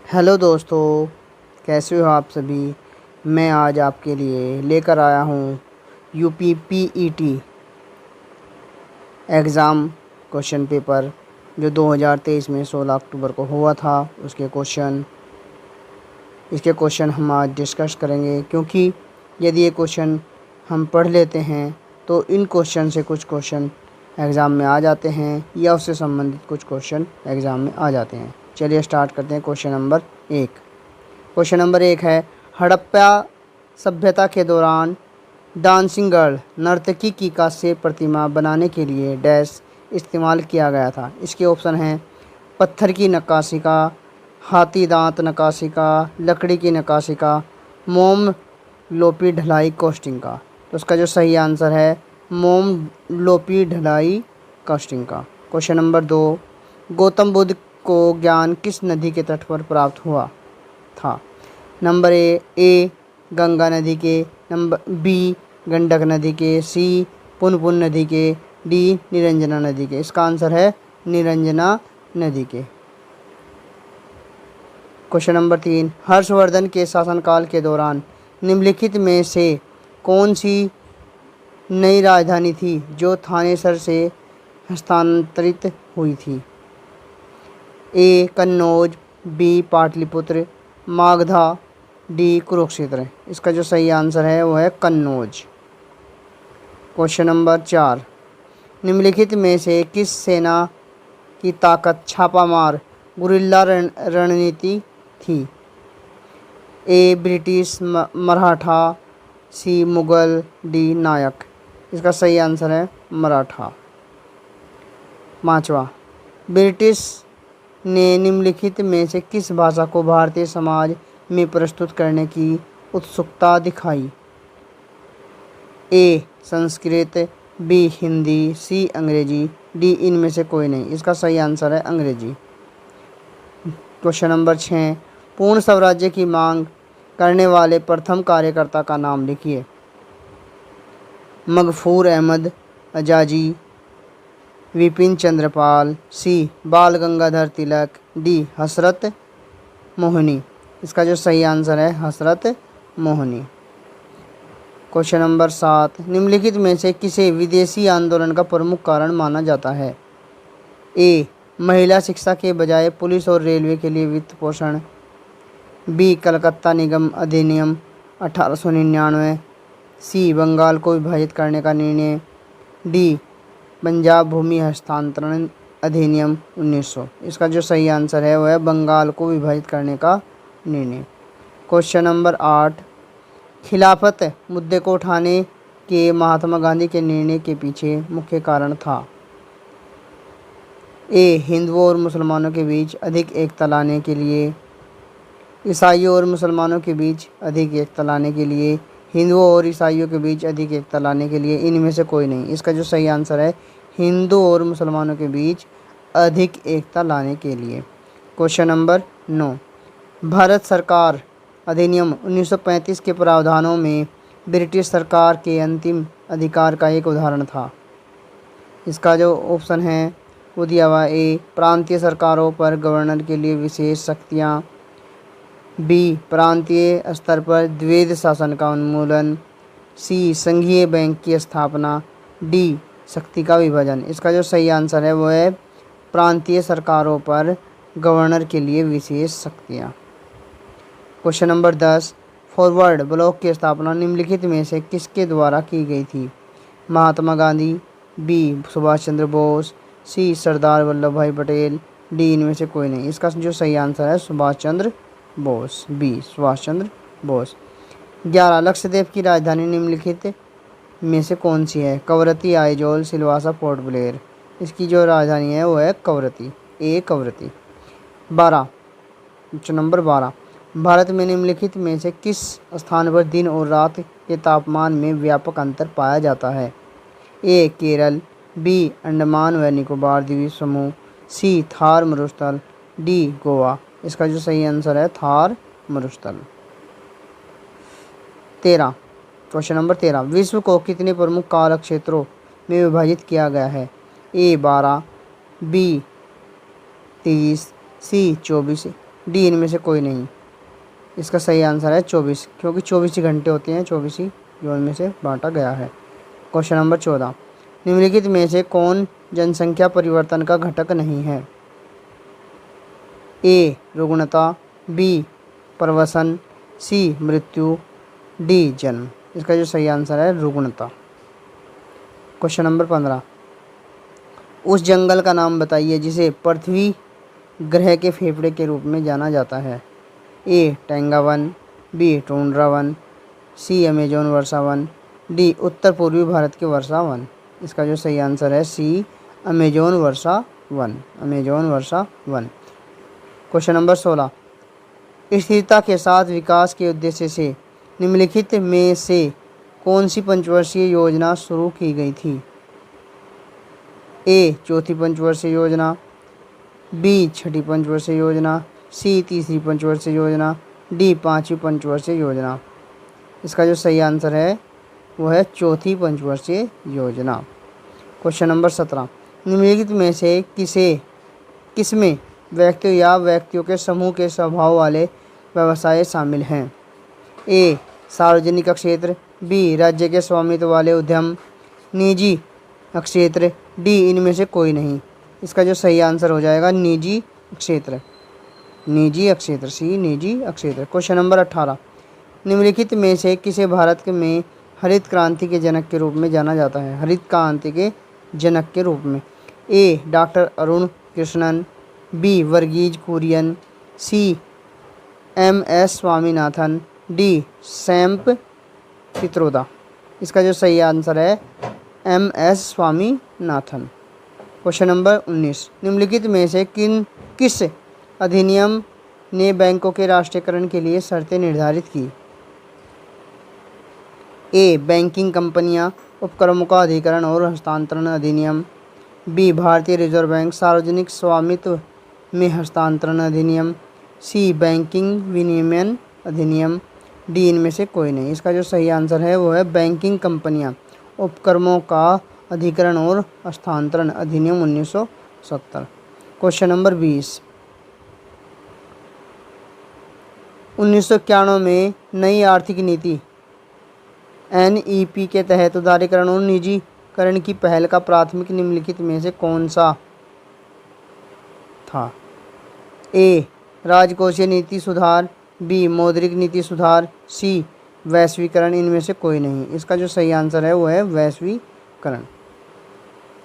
Hello दोस्तों, कैसे हो आप सभी। मैं आज आपके लिए लेकर आया हूँ UP PET exam question paper जो 2023 में 16 अक्टूबर को हुआ था। इसके क्वेश्चन हम आज डिस्कस करेंगे, क्योंकि यदि ये क्वेश्चन हम पढ़ लेते हैं तो इन क्वेश्चन से कुछ क्वेश्चन एग्ज़ाम में आ जाते हैं या उससे संबंधित कुछ क्वेश्चन एग्ज़ाम में आ जाते हैं। चलिए स्टार्ट करते हैं। क्वेश्चन नंबर एक है, हड़प्पा सभ्यता के दौरान डांसिंग गर्ल नर्तकी की कांस्य प्रतिमा बनाने के लिए डैश इस्तेमाल किया गया था। इसके ऑप्शन हैं पत्थर की नक्काशी का, हाथी दांत नक्काशी का, लकड़ी की नक्काशी का, मोम लोपी ढलाई कास्टिंग का। तो उसका जो सही आंसर है मोम लोपी ढलाई कास्टिंग का। क्वेश्चन नंबर दो, गौतम बुद्ध को ज्ञान किस नदी के तट पर प्राप्त हुआ था। नंबर ए गंगा नदी के, नंबर बी गंडक नदी के, सी पुनपुन नदी के, डी निरंजना नदी के। इसका आंसर है निरंजना नदी के। क्वेश्चन नंबर तीन, हर्षवर्धन के शासनकाल के दौरान निम्नलिखित में से कौन सी नई राजधानी थी जो थानेसर से हस्तांतरित हुई थी। ए कन्नौज, बी पाटलिपुत्र, मागधा, डी कुरुक्षेत्र। इसका जो सही आंसर है वो है कन्नौज। क्वेश्चन नंबर चार, निम्नलिखित में से किस सेना की ताकत छापामार गुरिल्ला रणनीति थी। ए ब्रिटिश, मराठा, सी मुगल, डी नायक। इसका सही आंसर है मराठा। पांचवा, ब्रिटिश ने निम्नलिखित में से किस भाषा को भारतीय समाज में प्रस्तुत करने की उत्सुकता दिखाई। ए संस्कृत, बी हिंदी, सी अंग्रेजी, डी इनमें से कोई नहीं। इसका सही आंसर है अंग्रेजी। क्वेश्चन नंबर 6, पूर्ण स्वराज्य की मांग करने वाले प्रथम कार्यकर्ता का नाम लिखिए। मगफूर अहमद आज़ादी, विपिन चंद्रपाल, सी बाल गंगाधर तिलक, डी हसरत मोहनी। इसका जो सही आंसर है हसरत मोहनी। क्वेश्चन नंबर 7, निम्नलिखित में से किसे विदेशी आंदोलन का प्रमुख कारण माना जाता है। ए महिला शिक्षा के बजाय पुलिस और रेलवे के लिए वित्त पोषण, बी कलकत्ता निगम अधिनियम 1899, सी बंगाल को विभाजित करने का निर्णय, डी पंजाब भूमि हस्तांतरण अधिनियम 1900। इसका जो सही आंसर है वो है बंगाल को विभाजित करने का निर्णय। क्वेश्चन नंबर 8, खिलाफत मुद्दे को उठाने के महात्मा गांधी के निर्णय के पीछे मुख्य कारण था। ए हिंदुओं और मुसलमानों के बीच अधिक एकता लाने के लिए, ईसाइयों और मुसलमानों के बीच अधिक एकता लाने के लिए, हिंदुओं और ईसाइयों के बीच अधिक एकता लाने के लिए, इनमें से कोई नहीं। इसका जो सही आंसर है हिंदू और मुसलमानों के बीच अधिक एकता लाने के लिए। क्वेश्चन नंबर 9, भारत सरकार अधिनियम 1935 के प्रावधानों में ब्रिटिश सरकार के अंतिम अधिकार का एक उदाहरण था। इसका जो ऑप्शन है वो दिया हुआ, ए प्रांतीय सरकारों पर गवर्नर के लिए विशेष शक्तियाँ, बी प्रांतीय स्तर पर द्वैध शासन का उन्मूलन, सी संघीय बैंक की स्थापना, डी शक्ति का विभाजन। इसका जो सही आंसर है वो है प्रांतीय सरकारों पर गवर्नर के लिए विशेष शक्तियाँ। क्वेश्चन नंबर 10, फॉरवर्ड ब्लॉक की स्थापना निम्नलिखित में से किसके द्वारा की गई थी। महात्मा गांधी, बी सुभाष चंद्र बोस, सी सरदार वल्लभ भाई पटेल, डी इनमें से कोई नहीं। इसका जो सही आंसर है सुभाष चंद्र बोस, बी सुभाष चंद्र बोस। 11, लक्षद्वीप की राजधानी निम्नलिखित में से कौन सी है। Kavaratti, Aizawl, Silvassa, port Blair. इसकी जो राजधानी है वो है कवरत्ती, ए कवरत्ती। 12, नंबर 12, भारत में निम्नलिखित में से किस स्थान पर दिन और रात के तापमान में व्यापक अंतर पाया जाता है। ए केरल, बी अंडमान व निकोबार द्वीप समूह, सी थार मरुस्थल, डी गोवा। इसका जो सही आंसर है थार मरुस्थल। 13, क्वेश्चन नंबर 13, विश्व को कितने प्रमुख कारक क्षेत्रों में विभाजित किया गया है। ए 12, बी 30, सी 24, डी इनमें से कोई नहीं। इसका सही आंसर है 24, क्योंकि 24 ही घंटे होते हैं, 24 ही जोन में से बांटा गया है। क्वेश्चन नंबर 14, निम्नलिखित में से कौन जनसंख्या परिवर्तन का घटक नहीं है? ए रुग्णता, बी प्रवसन, सी मृत्यु, डी जन्म। इसका जो सही आंसर है रुग्णता। क्वेश्चन नंबर 15, उस जंगल का नाम बताइए जिसे पृथ्वी ग्रह के फेफड़े के रूप में जाना जाता है। ए टैंगा वन, बी टुंड्रा वन, सी अमेजोन वर्षा वन, डी उत्तर पूर्वी भारत के वर्षा वन। इसका जो सही आंसर है सी अमेजोन वर्षा वन, अमेजोन वर्षा वन। क्वेश्चन नंबर 16, स्थिरता के साथ विकास के उद्देश्य से निम्नलिखित में से कौन सी पंचवर्षीय योजना शुरू की गई थी? ए चौथी पंचवर्षीय योजना, बी छठी पंचवर्षीय योजना, सी तीसरी पंचवर्षीय योजना, डी पांचवी पंचवर्षीय योजना। इसका जो सही आंसर है वो है चौथी पंचवर्षीय योजना। क्वेश्चन नंबर 17, निम्नलिखित में से किसमें व्यक्तियों या व्यक्तियों के समूह के स्वभाव वाले व्यवसाय शामिल हैं? ए सार्वजनिक क्षेत्र, बी राज्य के स्वामित्व वाले उद्यम, निजी क्षेत्र, डी इनमें से कोई नहीं। इसका जो सही आंसर हो जाएगा निजी क्षेत्र, निजी क्षेत्र, सी निजी क्षेत्र। क्वेश्चन नंबर 18, निम्नलिखित में से किसे भारत में हरित क्रांति के जनक के रूप में जाना जाता है? हरित क्रांति के जनक के रूप में A doctor Arun Krishnan, B Verghese Kurien, C MS. Swaminathan, D Sam Pitroda. इसका जो सही आंसर है एम.एस. स्वामीनाथन। क्वेश्चन नंबर 19, निम्नलिखित में से किस अधिनियम ने बैंकों के राष्ट्रीयकरण के लिए शर्तें निर्धारित की? ए बैंकिंग कंपनियां उपक्रमों का अधिग्रहण और हस्तांतरण अधिनियम, बी भारतीय रिजर्व बैंक सार्वजनिक स्वामित्व में हस्तांतरण अधिनियम, सी बैंकिंग विनियमन अधिनियम, डी इनमें से कोई नहीं। इसका जो सही आंसर है वो है बैंकिंग कंपनियां उपक्रमों का अधिग्रहण और हस्तांतरण अधिनियम 1970। क्वेश्चन नंबर 20, 1991 में नई आर्थिक नीति NEP के तहत उदारीकरण और निजीकरण की पहल का प्राथमिक निम्नलिखित में से कौन सा था? ए राजकोषीय नीति सुधार, बी मौद्रिक नीति सुधार, सी वैश्वीकरण, इनमें से कोई नहीं। इसका जो सही आंसर है वो है वैश्वीकरण।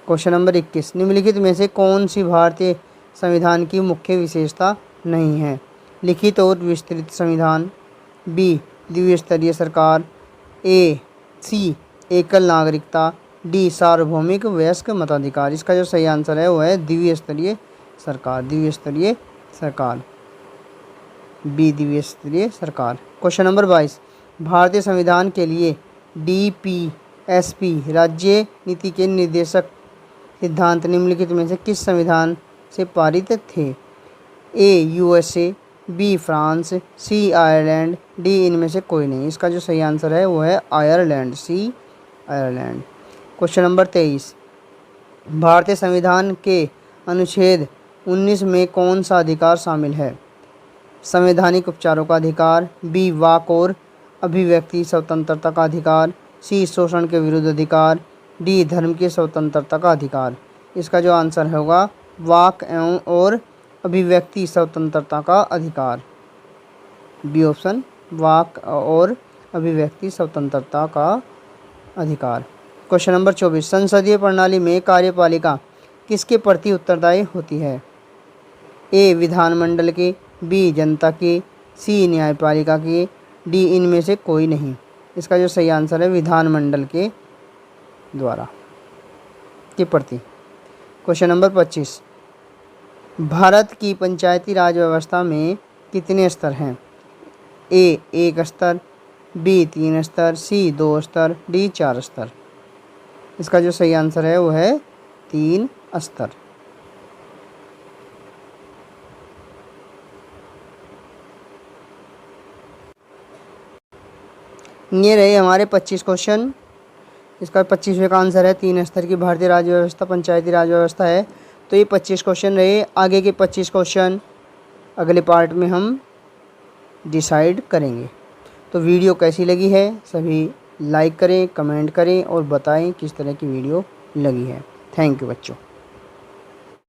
क्वेश्चन नंबर 21, निम्नलिखित में से कौन सी भारतीय संविधान की मुख्य विशेषता नहीं है? लिखित और विस्तृत संविधान, बी द्विस्तरीय सरकार, सी एकल नागरिकता, डी सार्वभौमिक वयस्क मताधिकार। इसका जो सही आंसर है वो है द्विस्तरीय सरकार, द्विस्तरीय सरकार, बी द्विस्तरीय सरकार। क्वेश्चन नंबर 22, भारतीय संविधान के लिए DPSP राज्य नीति के निर्देशक सिद्धांत निम्नलिखित में से किस संविधान से पारित थे? ए USA, बी फ्रांस, सी आयरलैंड, डी इनमें से कोई नहीं। इसका जो सही आंसर है वो है आयरलैंड, सी आयरलैंड। क्वेश्चन नंबर 23, भारतीय संविधान के अनुच्छेद 19 में कौन सा अधिकार शामिल है? संवैधानिक उपचारों का अधिकार, बी वाक और अभिव्यक्ति स्वतंत्रता का अधिकार, सी शोषण के विरुद्ध अधिकार, डी धर्म की स्वतंत्रता का अधिकार। इसका जो आंसर होगा वाक एवं और अभिव्यक्ति स्वतंत्रता का अधिकार, बी ऑप्शन, वाक और अभिव्यक्ति स्वतंत्रता का अधिकार। क्वेश्चन नंबर 24, संसदीय प्रणाली में कार्यपालिका किसके प्रति उत्तरदायी होती है? ए विधानमंडल के, बी जनता के, सी न्यायपालिका के, डी इनमें से कोई नहीं। इसका जो सही आंसर है विधानमंडल के द्वारा के प्रति। क्वेश्चन नंबर 25, भारत की पंचायती राज व्यवस्था में कितने स्तर हैं? ए 1 स्तर, बी 3 स्तर, सी 2 स्तर, डी 4 स्तर। इसका जो सही आंसर है वो है 3 स्तर। ये रहे हमारे 25 क्वेश्चन। इसका 25वें का आंसर है 3 स्तर की भारतीय राज्य व्यवस्था पंचायती राज व्यवस्था है। तो ये 25 क्वेश्चन रहे। आगे के 25 क्वेश्चन अगले पार्ट में हम डिसाइड करेंगे। तो वीडियो कैसी लगी है सभी लाइक करें, कमेंट करें और बताएं किस तरह की वीडियो लगी है। थैंक यू बच्चों।